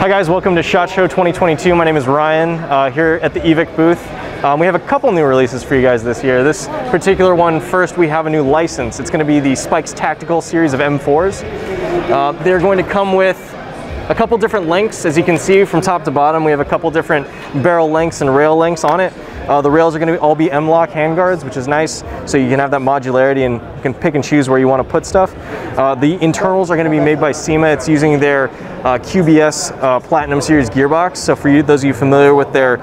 Hi guys, welcome to SHOT Show 2022. My name is Ryan, here at the Evike booth. We have a couple new releases for you guys this year. This particular one, first we have a new license. It's going to be the Spikes Tactical series of M4s. They're going to come with a couple different lengths. As you can see from top to bottom, we have a couple different barrel lengths and rail lengths on it. The rails are going to all be M-lock handguards, which is nice, so you can have that modularity and you can pick and choose where you want to put stuff. The internals are going to be made by Cmmg. It's using their QBS Platinum Series gearbox. So for you, those of you familiar with their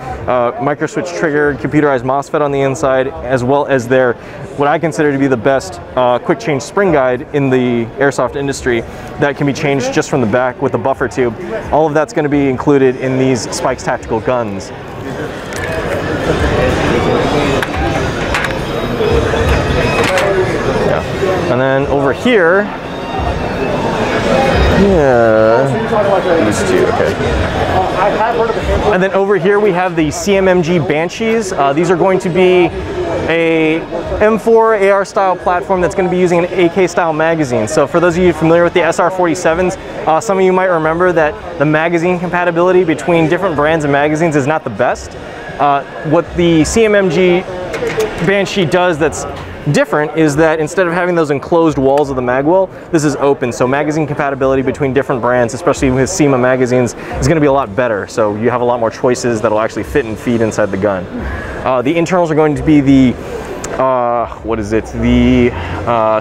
micro switch trigger, computerized MOSFET on the inside, as well as their, what I consider to be the best quick change spring guide in the airsoft industry that can be changed just from the back with a buffer tube. All of that's going to be included in these Spikes Tactical guns. Yeah. And then over here, these two, okay. And then over here we have the Cmmg Banshees. These are going to be a M4 AR style platform that's going to be using an AK style magazine. So for those of you familiar with the SR47s, some of you might remember that the magazine compatibility between different brands of magazines is not the best. What the Cmmg Banshee does that's different is that instead of having those enclosed walls of the magwell, this is open. So magazine compatibility between different brands, especially with Cmmg magazines, is going to be a lot better. So you have a lot more choices that'll actually fit and feed inside the gun. The internals are going to be the the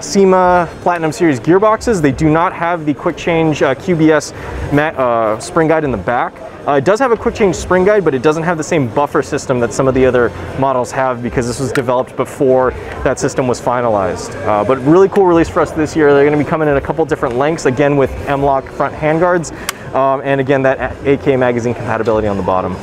Cmmg Platinum Series gearboxes. They do not have the quick change QBS spring guide in the back. It does have a quick change spring guide, but it doesn't have the same buffer system that some of the other models have because this was developed before that system was finalized. But really cool release for us this year. They're going to be coming in a couple different lengths, again with M-lock front handguards, and again that AK magazine compatibility on the bottom.